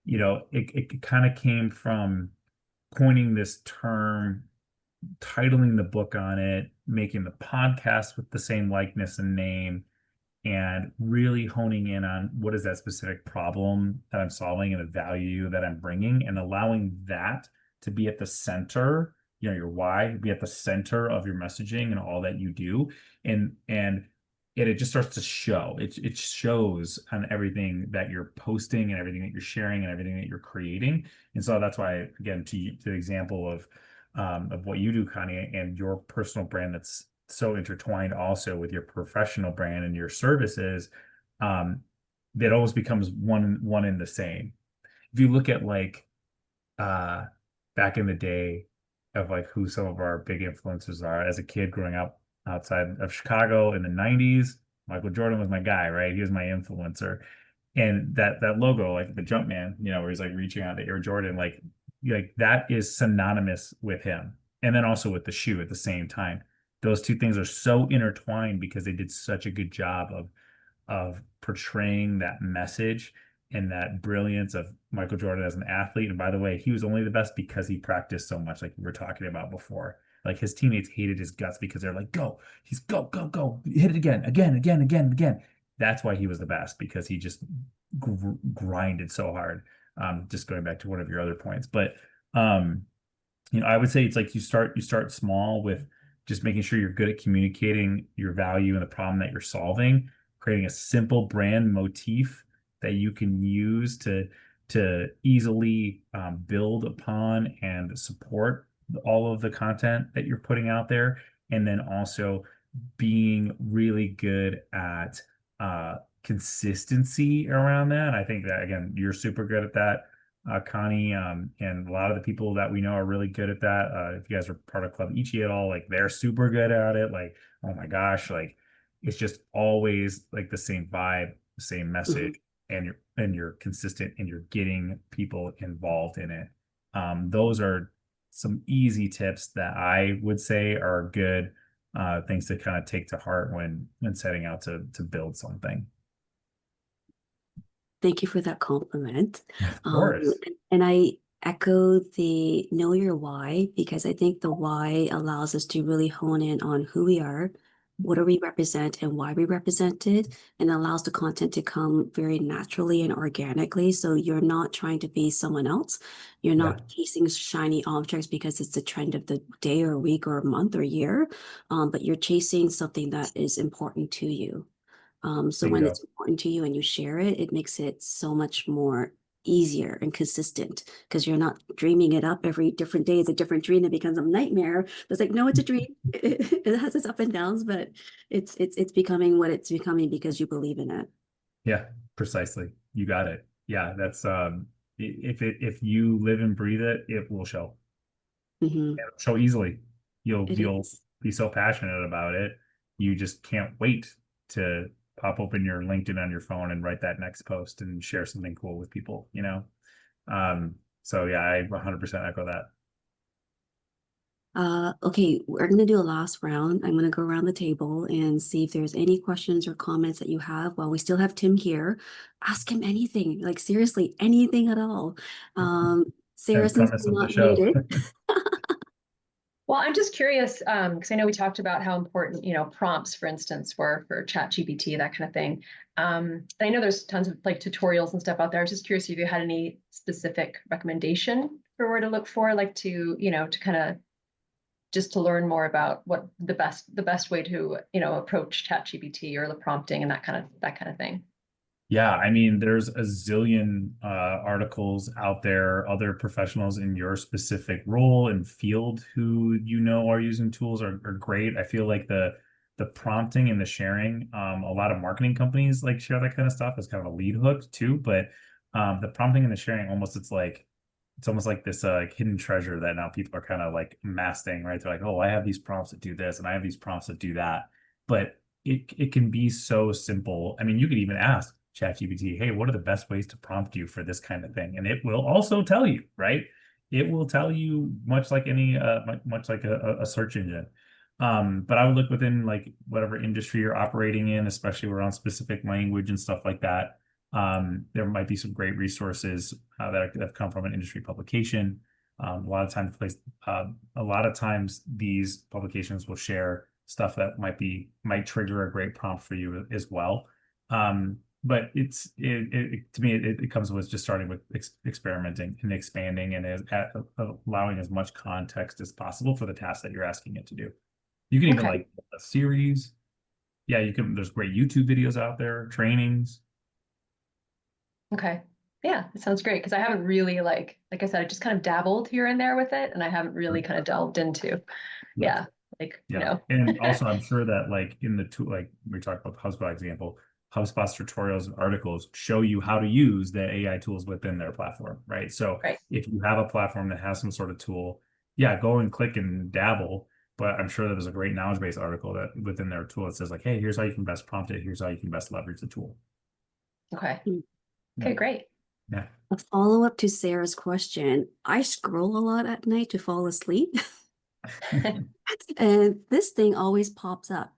it kind of came from coining this term, titling the book on it, making the podcast with the same likeness and name, and really honing in on what is that specific problem that I'm solving and the value that I'm bringing, and allowing that to be at the center, your why, be at the center of your messaging and all that you do. And it just starts to show. It shows on everything that you're posting and everything that you're sharing and everything that you're creating. And so that's why, again, to the example of what you do, Connie, and your personal brand that's so intertwined also with your professional brand and your services, that always becomes one in the same. If you look at like back in the day of like who some of our big influencers are, as a kid growing up outside of Chicago in the 90s, Michael Jordan was my guy, right? He was my influencer. And that logo, like the Jumpman, where he's like reaching out to Air Jordan, like that is synonymous with him. And then also with the shoe at the same time. Those two things are so intertwined because they did such a good job of portraying that message and that brilliance of Michael Jordan as an athlete. And by the way, he was only the best because he practiced so much, like we were talking about before. Like his teammates hated his guts because they're like, go, he's go, go, go, hit it again, again, again, again, again. That's why he was the best, because he just grinded so hard. Just going back to one of your other points, but I would say it's like you start small with just making sure you're good at communicating your value and the problem that you're solving, creating a simple brand motif that you can use to easily build upon and support all of the content that you're putting out there, and then also being really good at consistency around that. I think that, again, you're super good at that, Connie, and a lot of the people that we know are really good at that. If you guys are part of Club Ichi at all, like they're super good at it. Like, oh my gosh, like it's just always like the same vibe, the same message, and you're consistent and you're getting people involved in it. Those are some easy tips that I would say are good things to kind of take to heart when setting out to build something. Thank you for that compliment. Of course. And I echo the know your why, because I think the why allows us to really hone in on who we are, what do we represent, and why we represent it, and allows the content to come very naturally and organically. So you're not trying to be someone else. You're not chasing shiny objects because it's the trend of the day or week or month or year, but you're chasing something that is important to you. So when it's important to you and you share it, it makes it so much more easier and consistent, because you're not dreaming it up every different day. It's a different dream that becomes a nightmare. It's like, no, it's a dream. It has its up and downs, but it's becoming what it's becoming because you believe in it. Yeah, precisely. You got it. Yeah, that's if you live and breathe it, it will show. Mhm. It'll show easily. You'll It is. be so passionate about it. You just can't wait to pop open your LinkedIn on your phone and write that next post and share something cool with people, So yeah, I 100% echo that. Okay, we're going to do a last round. I'm going to go around the table and see if there's any questions or comments that you have while we still have Tim here. Ask him anything, like seriously, anything at all. Sarah, That's the since premise you're of the not show. muted. Well, I'm just curious, because I know we talked about how important, prompts, for instance, were for ChatGPT, that kind of thing. And I know there's tons of like tutorials and stuff out there. I was just curious if you had any specific recommendation for where to look for, like to kind of just to learn more about what the best way to, approach ChatGPT or the prompting and that kind of thing. Yeah, I mean, there's a zillion articles out there, other professionals in your specific role and field who are using tools are great. I feel like the prompting and the sharing, a lot of marketing companies like share that kind of stuff as kind of a lead hook too. But the prompting and the sharing, it's almost like this hidden treasure that now people are kind of like mastering, right? They're like, oh, I have these prompts that do this and I have these prompts that do that. But it can be so simple. I mean, you could even ask ChatGPT, hey, what are the best ways to prompt you for this kind of thing? And it will also tell you, right? It will tell you much like a search engine. But I would look within like whatever industry you're operating in, especially around specific language and stuff like that. There might be some great resources that have come from an industry publication. A lot of times these publications will share stuff that might trigger a great prompt for you as well. But to me, it comes with just starting with experimenting and expanding and allowing as much context as possible for the task that you're asking it to do. You can even like a series. Yeah, there's great YouTube videos out there, trainings. Okay. Yeah, it sounds great, because I haven't really like I said, I just kind of dabbled here and there with it, and I haven't really kind of delved into, Like, Yeah. And also I'm sure that like in the tool, like we talked about the HubSpot example, HubSpot's tutorials and articles show you how to use the AI tools within their platform, right? So right. if you have a platform that has some sort of tool, yeah, go and click and dabble. But I'm sure that there's a great knowledge base article that within their tool that says like, hey, here's how you can best prompt it. Here's how you can best leverage the tool. Okay. Mm. Yeah. Okay, great. Yeah. A follow-up to Sarah's question. I scroll a lot at night to fall asleep. And this thing always pops up.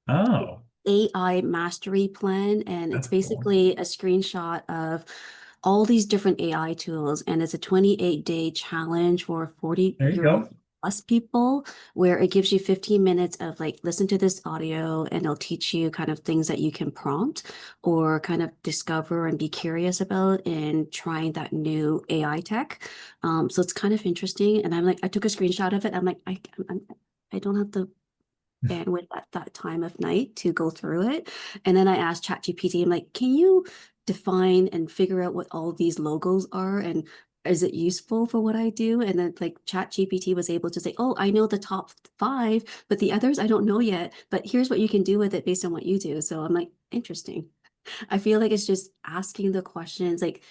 Oh, AI mastery plan, and it's that's cool. basically a screenshot of all these different AI tools, and it's a 28-day challenge for There you 40-year-old go. plus people, where it gives you 15 minutes of like listen to this audio, and it'll teach you kind of things that you can prompt or kind of discover and be curious about in trying that new AI tech. So it's kind of interesting, and I'm like, I took a screenshot of it. I'm like, I don't have the bandwidth at that time of night to go through it. And then I asked ChatGPT, I'm like, can you define and figure out what all these logos are? And is it useful for what I do? And then like ChatGPT was able to say, oh, I know the top 5, but the others I don't know yet. But here's what you can do with it based on what you do. So I'm like, interesting. I feel like it's just asking the questions. Like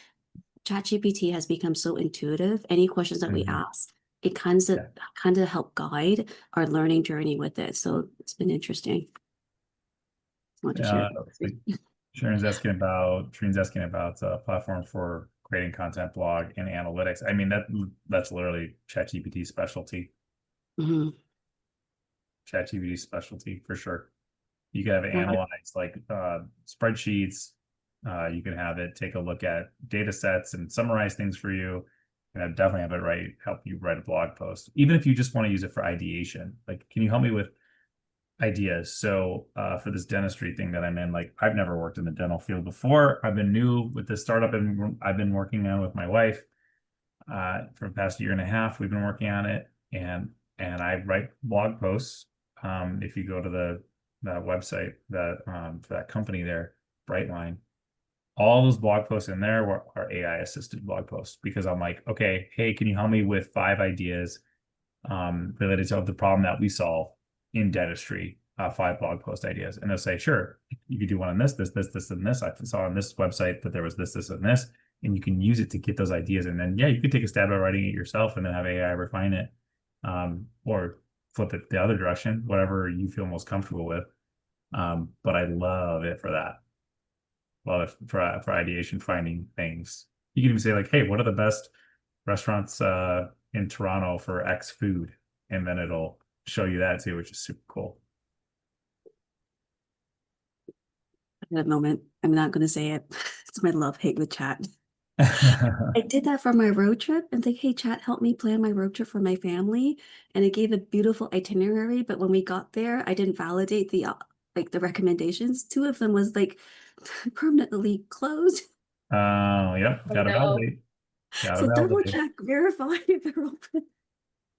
ChatGPT has become so intuitive. Any questions that we Mhm. ask, it kind of help guide our learning journey with it. So it's been interesting. I want to share Like that. Shireen's asking about a platform for creating content, blog, and analytics. I mean, that's literally ChatGPT's specialty. Mhm. ChatGPT's specialty for sure. You can have it Right. analyze like spreadsheets. You can have it take a look at data sets and summarize things for you. And I'd definitely have it help you write a blog post. Even if you just want to use it for ideation. Like, can you help me with ideas? So for this dentistry thing that I'm in, like I've never worked in the dental field before. I've been new with this startup and I've been working on with my wife for the past year and a half. We've been working on it and I write blog posts. If you go to the website that for that company there, Brightline, all those blog posts in there are AI assisted blog posts because I'm like, okay, hey, can you help me with 5 ideas related to the problem that we solve in dentistry, 5 blog post ideas. And they'll say, sure, you could do one on this, and this. I saw on this website that there was this, and this, and you can use it to get those ideas. And then, yeah, you could take a stab at writing it yourself and then have AI refine it, or flip it the other direction, whatever you feel most comfortable with. But I love it for that. Love it for ideation, finding things. You can even say like, hey, what are the best restaurants in Toronto for X food? And then it'll show you that too, which is super cool. At that moment, I'm not going to say it. It's my love-hate with chat. I did that for my road trip and like, hey, chat, help me plan my road trip for my family. And it gave a beautiful itinerary. But when we got there, I didn't validate the like the recommendations. 2 of them was like permanently closed. Oh, yep. Oh, Gotta no. validate. Gotta So double validate. check, verify if they're open.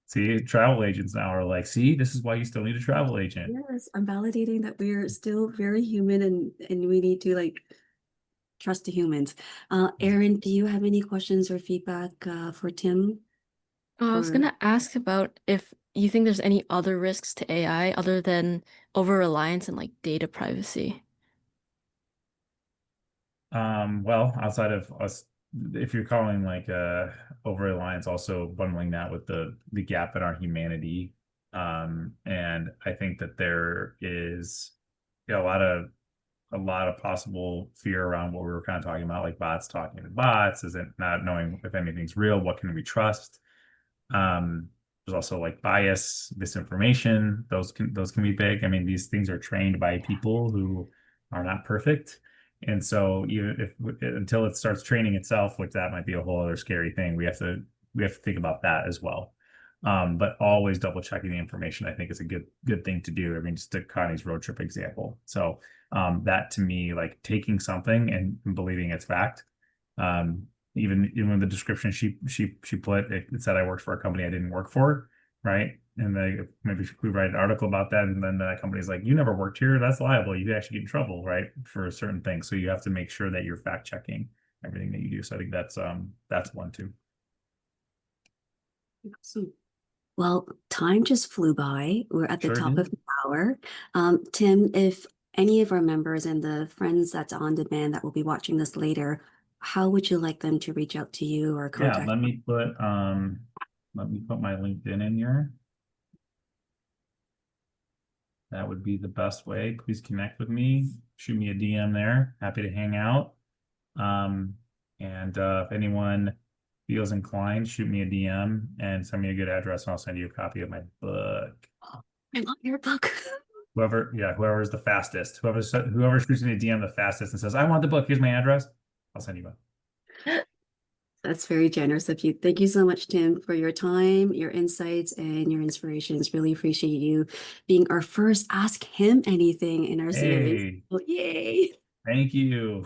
See, travel agents now are like, see, this is why you still need a travel agent. Yes, I'm validating that we're still very human and we need to like trust the humans. Erin, do you have any questions or feedback for Tim? I was Or gonna ask about if you think there's any other risks to AI other than over-reliance and like data privacy. Well, outside of us, if you're calling like over reliance, also bundling that with the gap in our humanity. And I think that there is, yeah, a lot of possible fear around what we were kind of talking about, like bots talking to bots, is it not knowing if anything's real, what can we trust? There's also like bias, misinformation. Those can be big. I mean, these things are trained by people who are not perfect. And so even if until it starts training itself, which that might be a whole other scary thing, we have to think about that as well. But always double checking the information, I think, is a good thing to do. I mean, just to Connie's road trip example. So that to me, like taking something and believing it's fact. Um, even in the description she put, it said I worked for a company I didn't work for, right? And maybe we write an article about that, and then that company's like, you never worked here, that's liable. You could actually get in trouble, right? For certain things. So you have to make sure that you're fact checking everything that you do. So I think that's one too. awesome. Well, time just flew by. We're at the Sure top of did. the hour. Tim, if any of our members and the friends that's on demand that will be watching this later, how would you like them to reach out to you or Yeah, contact? let me put my LinkedIn in here. That would be the best way. Please connect with me. Shoot me a DM there. Happy to hang out. And if anyone feels inclined, shoot me a DM and send me a good address, and I'll send you a copy of my book. I love your book. Whoever is the fastest, whoever shoots me a DM the fastest and says, I want the book, here's my address, I'll send you one. That's very generous of you. Thank you so much, Tim, for your time, your insights, and your inspirations. Really appreciate you being our first Ask Him Anything in our series. Hey, Well, yay! thank you.